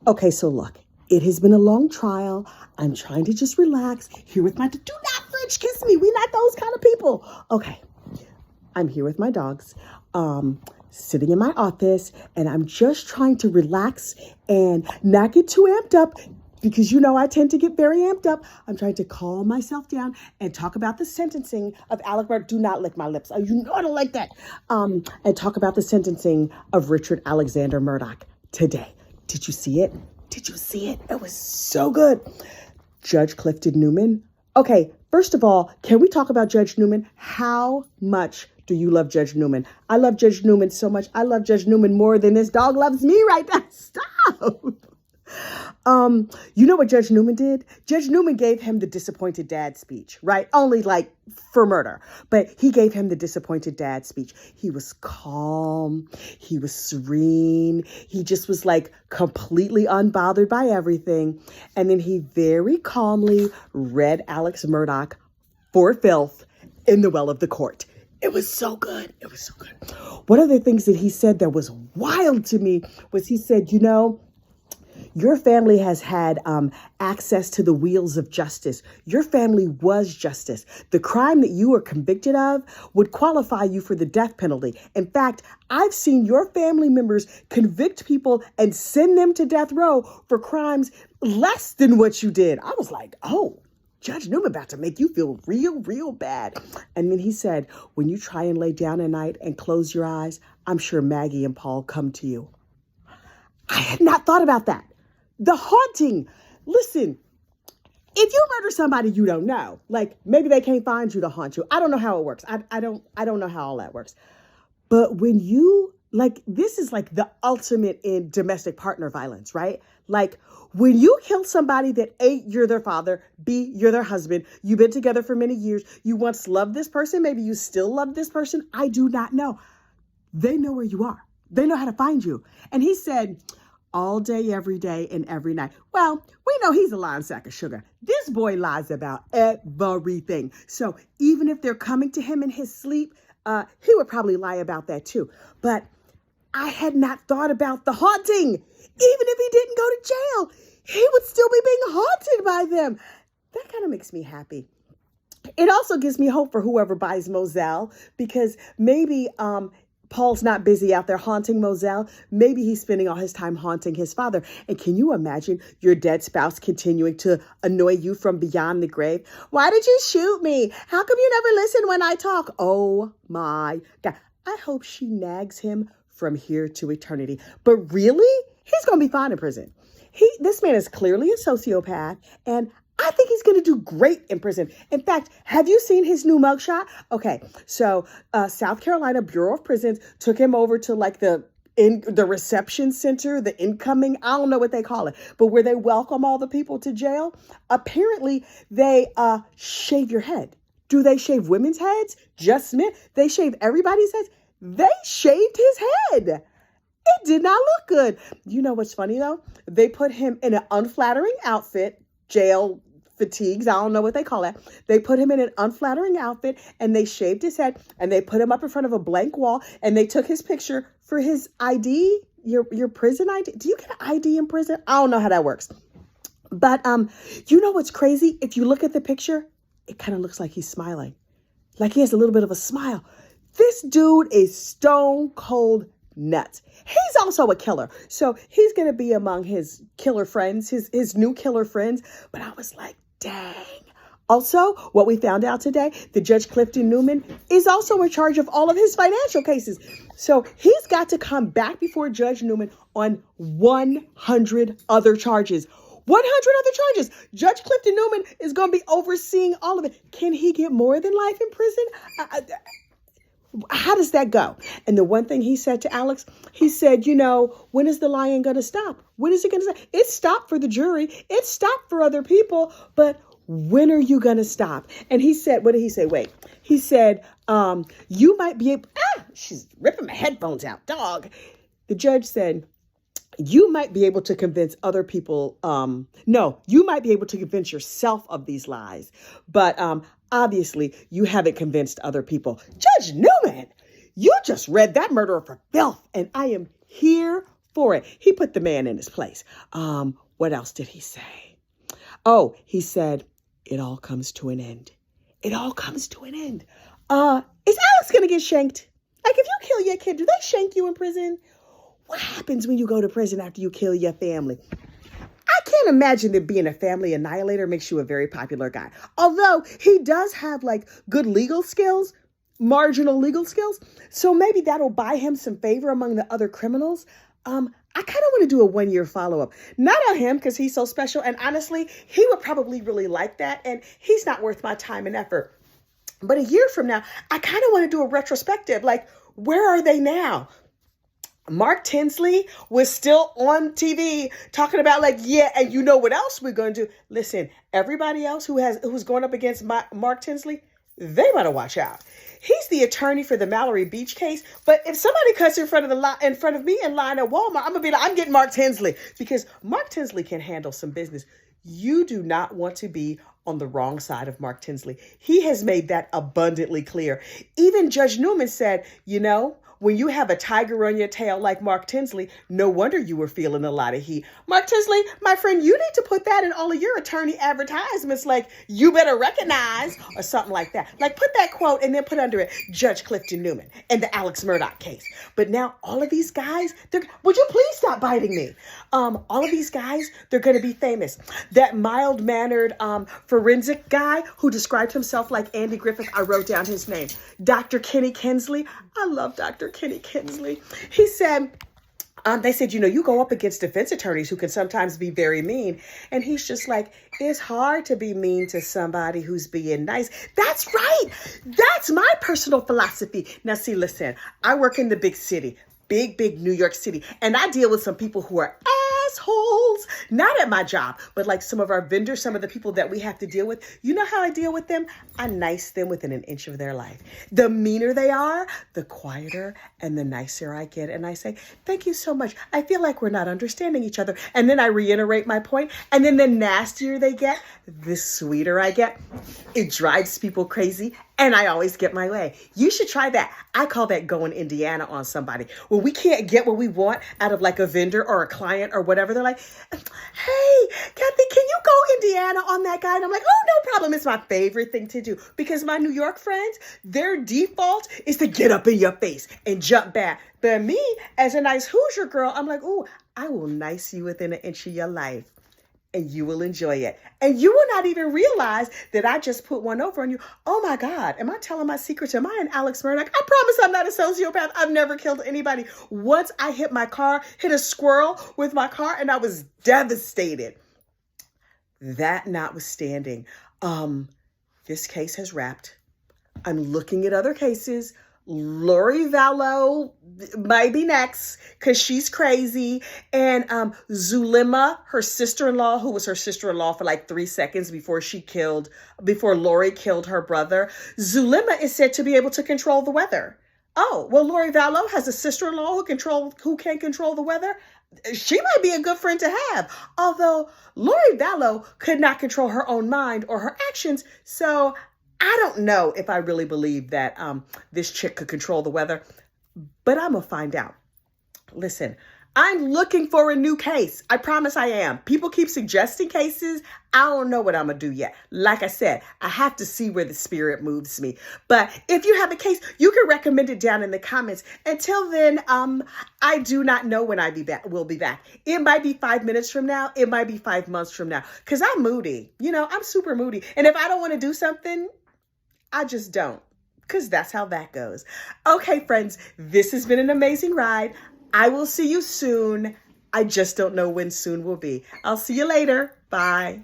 Okay, so look, it has been a long trial. I'm trying to just relax here with my, do not French kiss me. We not those kind of people. Okay, I'm here with my dogs, sitting in my office, and I'm just trying to relax and not get too amped up because you know I tend to get very amped up. I'm trying to calm myself down and talk about the sentencing of Alec Murdaugh. Do not lick my lips. Oh, you know I don't like that. And talk about the sentencing of Richard Alexander Murdaugh today. Did you see it? Did you see it? It was so good. Judge Clifton Newman. Okay, first of all, can we talk about Judge Newman? How much do you love Judge Newman? I love Judge Newman so much. I love Judge Newman more than this dog loves me right now. Stop. You know what Judge Newman did? Judge Newman gave him the disappointed dad speech, right? Only like for murder, but he gave him the disappointed dad speech. He was calm. He was serene. He just was like completely unbothered by everything. And then he very calmly read Alex Murdaugh for filth in the well of the court. It was so good. It was so good. One of the things that he said that was wild to me was he said, you know, your family has had access to the wheels of justice. Your family was justice. The crime that you were convicted of would qualify you for the death penalty. In fact, I've seen your family members convict people and send them to death row for crimes less than what you did. I was like, oh, Judge Newman about to make you feel real, real bad. And then he said, when you try and lay down at night and close your eyes, I'm sure Maggie and Paul come to you. I had not thought about that. The haunting. Listen, if you murder somebody you don't know, like maybe they can't find you to haunt you. I don't know how it works. I don't know how all that works. But when you like, this is like the ultimate in domestic partner violence, right? Like when you kill somebody that A, you're their father, B, you're their husband, you've been together for many years, you once loved this person, maybe you still love this person. I do not know. They know where you are. They know how to find you. And he said, all day, every day, and every night. Well, we know he's a lying sack of sugar. This boy lies about everything. So even if they're coming to him in his sleep, he would probably lie about that too. But I had not thought about the haunting. Even if he didn't go to jail, he would still be being haunted by them. That kind of makes me happy. It also gives me hope for whoever buys Moselle, because maybe Paul's not busy out there haunting Moselle. Maybe he's spending all his time haunting his father. And can you imagine your dead spouse continuing to annoy you from beyond the grave? Why did you shoot me? How come you never listen when I talk? Oh my God. I hope she nags him from here to eternity. But really, he's going to be fine in prison. This man is clearly a sociopath, and I think he's going to do great in prison. In fact, have you seen his new mugshot? Okay, so South Carolina Bureau of Prisons took him over to like the reception center, the incoming, I don't know what they call it, but where they welcome all the people to jail. Apparently, they shave your head. Do they shave women's heads? Just men? They shave everybody's heads? They shaved his head. It did not look good. You know what's funny though? They put him in an unflattering outfit, jail fatigues, I don't know what they call it. They put him in an unflattering outfit and they shaved his head and they put him up in front of a blank wall and they took his picture for his ID, your prison ID. Do you get an ID in prison? I don't know how that works. But you know what's crazy? If you look at the picture, it kind of looks like he's smiling. Like he has a little bit of a smile. This dude is stone cold nuts. He's also a killer. So he's going to be among his killer friends, his new killer friends. But I was like, dang. Also, what we found out today, the Judge Clifton Newman is also in charge of all of his financial cases. So he's got to come back before Judge Newman on 100 other charges. 100 other charges. Judge Clifton Newman is going to be overseeing all of it. Can he get more than life in prison? How does that go? And the one thing he said to Alex, he said, you know, when is the lying going to stop? When is it going to stop? It stopped for the jury. It stopped for other people. But when are you going to stop? And he said, what did he say? Wait, he said, you might be able, she's ripping my headphones out, dog. The judge said, you might be able to convince other people. No, you might be able to convince yourself of these lies. But obviously, you haven't convinced other people. Judge Newman, you just read that murderer for filth. And I am here for it. He put the man in his place. What else did he say? Oh, he said, it all comes to an end. It all comes to an end. Is Alex going to get shanked? Like, if you kill your kid, do they shank you in prison? What happens when you go to prison after you kill your family? I can't imagine that being a family annihilator makes you a very popular guy. Although he does have like good legal skills, marginal legal skills. So maybe that'll buy him some favor among the other criminals. I kind of want to do a 1-year follow-up. Not on him because he's so special. And honestly, he would probably really like that. And he's not worth my time and effort. But a year from now, I kind of want to do a retrospective. Like, where are they now? Mark Tinsley was still on TV talking about like, yeah, and you know what else we're going to do? Listen, everybody else who's going up against Mark Tinsley, they better watch out. He's the attorney for the Mallory Beach case. But if somebody cuts in front of me in line at Walmart, I'm gonna be like, I'm getting Mark Tinsley, because Mark Tinsley can handle some business. You do not want to be on the wrong side of Mark Tinsley. He has made that abundantly clear. Even Judge Newman said, you know, when you have a tiger on your tail like Mark Tinsley, no wonder you were feeling a lot of heat. Mark Tinsley, my friend, you need to put that in all of your attorney advertisements, like, you better recognize, or something like that. Like, put that quote and then put under it, Judge Clifton Newman and the Alex Murdaugh case. But now all of these guys, would you please stop biting me? All of these guys, they're going to be famous. That mild-mannered forensic guy who described himself like Andy Griffith, I wrote down his name, Dr. Kenny Kinsley. I love Dr. Kenny Kinsley. He said, they said, you know, you go up against defense attorneys who can sometimes be very mean. And he's just like, it's hard to be mean to somebody who's being nice. That's right. That's my personal philosophy. Now, see, listen, I work in the big city, big New York City, and I deal with some people who are assholes, not at my job, but like some of our vendors, some of the people that we have to deal with. You know how I deal with them? I nice them within an inch of their life. The meaner they are, the quieter and the nicer I get. And I say, thank you so much. I feel like we're not understanding each other. And then I reiterate my point. And then the nastier they get, the sweeter I get. It drives people crazy. And I always get my way. You should try that. I call that going Indiana on somebody. When we can't get what we want out of like a vendor or a client or whatever, they're like, hey, Kathy, can you go Indiana on that guy? And I'm like, oh, no problem. It's my favorite thing to do, because my New York friends, their default is to get up in your face and jump back. But me, as a nice Hoosier girl, I'm like, oh, I will nice you within an inch of your life. And you will enjoy it. And you will not even realize that I just put one over on you. Oh my God, am I telling my secrets? Am I an Alex Murdaugh? I promise I'm not a sociopath. I've never killed anybody. Once I hit a squirrel with my car, and I was devastated. That notwithstanding, this case has wrapped. I'm looking at other cases. Lori Vallow might be next because she's crazy. And Zulema, her sister-in-law, who was her sister-in-law for like 3 seconds before Lori killed her brother. Zulema is said to be able to control the weather. Oh, well, Lori Vallow has a sister-in-law who can control the weather. She might be a good friend to have. Although Lori Vallow could not control her own mind or her actions. So I don't know if I really believe that this chick could control the weather, but I'm going to find out. Listen, I'm looking for a new case. I promise I am. People keep suggesting cases. I don't know what I'm going to do yet. Like I said, I have to see where the spirit moves me. But if you have a case, you can recommend it down in the comments. Until then, I do not know when we'll be back. It might be 5 minutes from now. It might be 5 months from now. Because I'm moody. You know, I'm super moody. And if I don't want to do something, I just don't, because that's how that goes. Okay, friends, this has been an amazing ride. I will see you soon. I just don't know when soon will be. I'll see you later. Bye.